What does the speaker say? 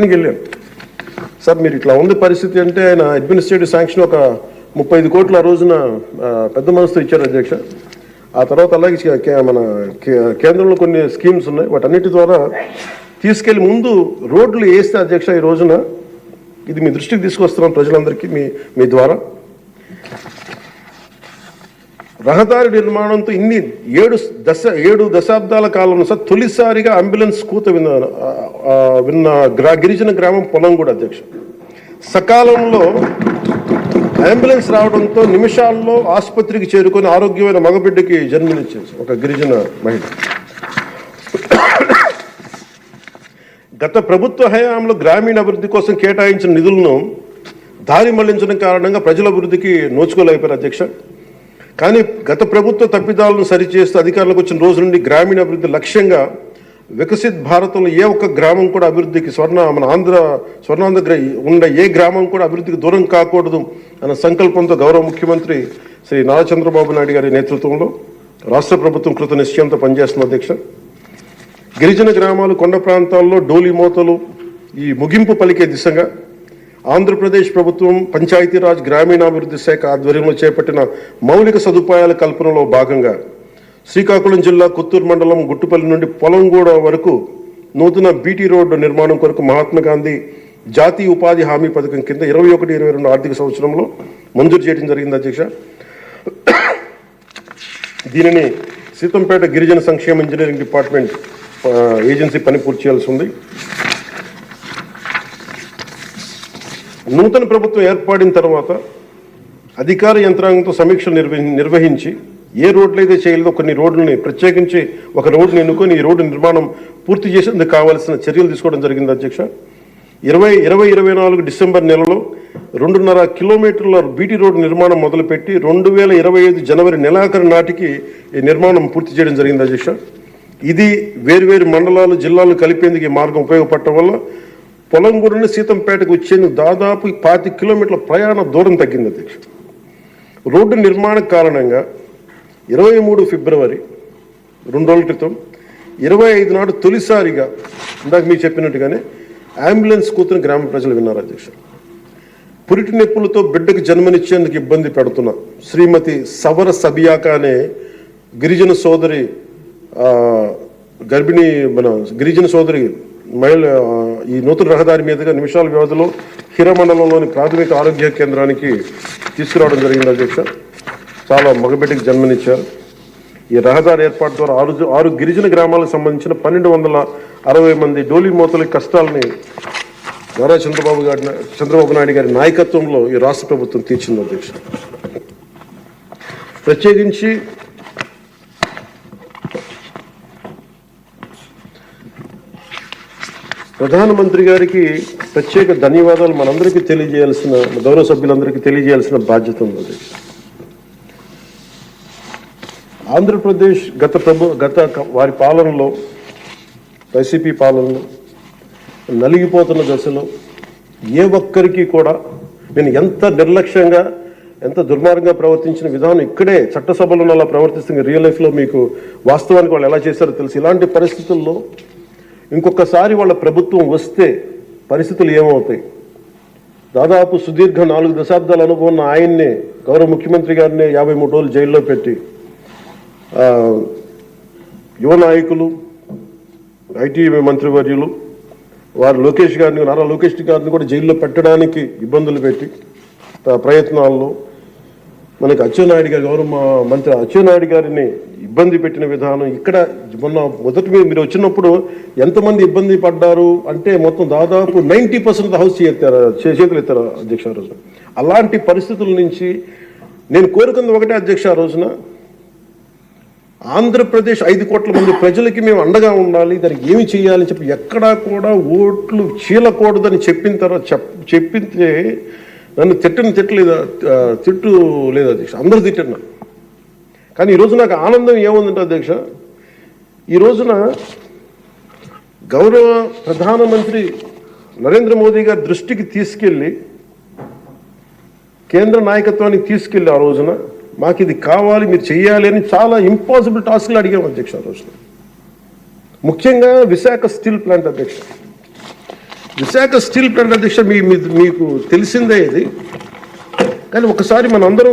వెళ్ళాను. సార్ మీరు ఇట్లా ఉంది పరిస్థితి అంటే ఆయన అడ్మినిస్ట్రేటివ్ శాంక్షన్ ఒక 35 కోట్లు ఆ రోజున పెద్ద మనసుతో ఇచ్చారు అధ్యక్ష. ఆ తర్వాత అలాగే మన కేంద్రంలో కొన్ని స్కీమ్స్ ఉన్నాయి, వాటన్నిటి ద్వారా తీసుకెళ్లి ముందు రోడ్లు వేస్తే అధ్యక్ష ఈ రోజున ఇది మీ దృష్టికి తీసుకొస్తున్నాం ప్రజలందరికీ మీ ద్వారా. రహదారి నిర్మాణంతో ఇన్ని 7 దశాబ్దాల కాలంలో సార్ తొలిసారిగా అంబులెన్స్ కూత విన్న గిరిజన గ్రామం పొలంగూడ అధ్యక్ష. సకాలంలో అంబులెన్స్ రావడంతో నిమిషాల్లో ఆసుపత్రికి చేరుకొని ఆరోగ్యమైన మగబిడ్డకి జన్మనిచ్చింది ఒక గిరిజన మహిళ. గత ప్రభుత్వ హయాంలో గ్రామీణ అభివృద్ధి కోసం కేటాయించిన నిధులను దారి మళ్లించడం కారణంగా ప్రజల అభివృద్ధికి నోచుకోలేకపోయారు అధ్యక్ష. కానీ గత ప్రభుత్వ తప్పిదాలను సరిచేస్తూ అధికారులకు వచ్చిన రోజు నుండి గ్రామీణ అభివృద్ధి లక్ష్యంగా వికసిత్ భారతంలో ఏ ఒక్క గ్రామం కూడా అభివృద్ధికి స్వర్ణాంధ్ర ఉండే ఏ గ్రామం కూడా అభివృద్ధికి దూరం కాకూడదు అన్న సంకల్పంతో గౌరవ ముఖ్యమంత్రి శ్రీ నారా చంద్రబాబు నాయుడు గారి నేతృత్వంలో రాష్ట్ర ప్రభుత్వం కృత నిశ్చయంతో పనిచేస్తున్న అధ్యక్ష. గిరిజన గ్రామాలు, కొండ ప్రాంతాల్లో డోలి మోతలు ఈ ముగింపు పలికే దిశగా ఆంధ్రప్రదేశ్ ప్రభుత్వం పంచాయతీరాజ్ గ్రామీణాభివృద్ధి శాఖ ఆధ్వర్యంలో చేపట్టిన మౌలిక సదుపాయాల కల్పనలో భాగంగా శ్రీకాకుళం జిల్లా కొత్తూరు మండలం గుట్టుపల్లి నుండి పొలంగూడ వరకు నూతన బీటీ రోడ్డు నిర్మాణం కొరకు మహాత్మా గాంధీ జాతీయ ఉపాధి హామీ పథకం కింద 21-22 ఆర్థిక సంవత్సరంలో మంజూరు చేయడం జరిగింది అధ్యక్ష. దీనిని సీతంపేట గిరిజన సంక్షేమ ఇంజనీరింగ్ డిపార్ట్మెంట్ ఏజెన్సీ పని పూర్తి చేయాల్సి ఉంది. నూతన ప్రభుత్వం ఏర్పడిన తర్వాత అధికార యంత్రాంగంతో సమీక్షలు నిర్వహించి ఏ రోడ్లు అయితే చేయలేదో కొన్ని రోడ్లని ప్రత్యేకించి ఒక రోడ్డుని ఎన్నుకొని ఈ రోడ్డు నిర్మాణం పూర్తి చేసేందుకు కావాల్సిన చర్యలు తీసుకోవడం జరిగింది అధ్యక్ష. 2024 డిసెంబర్ నెలలో 2.5 కిలోమీటర్ల బీటీ రోడ్డు నిర్మాణం మొదలుపెట్టి 2025 జనవరి నెలాఖరు నాటికి ఈ నిర్మాణం పూర్తి చేయడం జరిగింది అధ్యక్ష. ఇది వేరువేరు మండలాలు, జిల్లాలు కలిపేందుకు ఈ మార్గం ఉపయోగపడటం వల్ల పొలంగూడని సీతంపేటకు వచ్చేందుకు దాదాపు 5 కిలోమీటర్ల ప్రయాణ దూరం తగ్గింది అధ్యక్ష. రోడ్డు నిర్మాణ కారణంగా 23 ఫిబ్రవరి 2 రోజుల క్రితం 25 నాడు తొలిసారిగా ఇందాక మీరు చెప్పినట్టుగానే అంబులెన్స్ కూతురు గ్రామ ప్రజలు విన్నారు అధ్యక్ష. పురిటి నొప్పులతో బిడ్డకు జన్మనిచ్చేందుకు ఇబ్బంది పెడుతున్న శ్రీమతి సవర సబియాక అనే గిరిజన సోదరి గిరిజన సోదరి మహిళ ఈ నూతన రహదారి మీదుగా నిమిషాల వ్యవధిలో హిరమండలంలోని ప్రాథమిక ఆరోగ్య కేంద్రానికి తీసుకురావడం జరిగింది అధ్యక్ష. చాలా మగబిడ్డకి జన్మనిచ్చారు. ఈ రహదారి ఏర్పాటు ద్వారా 6 గిరిజన గ్రామాలకు సంబంధించిన 1260 మంది డోలీ మోతల కష్టాలని నారా చంద్రబాబు నాయుడు గారి నాయకత్వంలో ఈ రాష్ట్ర ప్రభుత్వం తీర్చింది అధ్యక్ష. ప్రత్యేకించి ప్రధానమంత్రి గారికి ప్రత్యేక ధన్యవాదాలు మనందరికీ తెలియజేయాల్సిన, గౌరవ సభ్యులందరికీ తెలియజేయాల్సిన బాధ్యత ఉంది. ఆంధ్రప్రదేశ్ గత వారి పాలనలో, వైసీపీ పాలనలో నలిగిపోతున్న దశలో ఏ ఒక్కరికి కూడా నేను ఎంత నిర్లక్ష్యంగా, ఎంత దుర్మార్గంగా ప్రవర్తించిన విధానం ఇక్కడే చట్టసభలో అలా ప్రవర్తిస్తుంది. రియల్ లైఫ్లో మీకు వాస్తవానికి వాళ్ళు ఎలా చేశారో తెలుసు. ఇలాంటి పరిస్థితుల్లో ఇంకొకసారి వాళ్ళ ప్రభుత్వం వస్తే పరిస్థితులు ఏమవుతాయి? దాదాపు సుదీర్ఘ 4 దశాబ్దాల అనుభవం ఉన్న ఆయన్నే, గౌరవ ముఖ్యమంత్రి గారిని 53 రోజులు జైల్లో పెట్టి యువ నాయకులు, ఐటీ మంత్రివర్యులు వారు నారా లోకేష్ గారిని కూడా జైల్లో పెట్టడానికి ఇబ్బందులు పెట్టి ప్రయత్నాల్లో మనకి అచ్చెన్నాయుడు గారు, గౌరవ మంత్రి అచ్చెన్నాయుడు గారిని ఇబ్బంది పెట్టిన విధానం ఇక్కడ మొదటి మీరు వచ్చినప్పుడు ఎంతమంది ఇబ్బంది పడ్డారు అంటే మొత్తం దాదాపు 90% హౌస్ చేతులు ఎత్తారు అధ్యక్ష. ఆ రోజున అలాంటి పరిస్థితుల నుంచి నేను కోరుకుంది ఒకటే అధ్యక్ష. ఆ రోజున ఆంధ్రప్రదేశ్ 5 కోట్ల మంది ప్రజలకి మేము అండగా ఉండాలి, దానికి ఏమి చేయాలని చెప్పి ఎక్కడా కూడా ఓట్లు చీలకూడదని చెప్పితే నన్ను తిట్టు లేదు అధ్యక్ష. అందరూ తిట్టినా. కానీ ఈరోజు నాకు ఆనందం ఏముందంటే అధ్యక్ష, ఈ రోజున గౌరవ ప్రధానమంత్రి నరేంద్ర మోదీ గారి దృష్టికి తీసుకెళ్ళి, కేంద్ర నాయకత్వానికి తీసుకెళ్ళి ఆ రోజున మాకు ఇది కావాలి, మీరు చెయ్యాలి అని చాలా ఇంపాసిబుల్ టాస్క్లు అడిగాం అధ్యక్ష. ఆ రోజున ముఖ్యంగా విశాఖ స్టీల్ ప్లాంట్ అధ్యక్ష. విశాఖ స్టీల్ ప్లాంట్ అధ్యక్ష మీకు తెలిసిందే ఇది, కానీ ఒకసారి మనందరం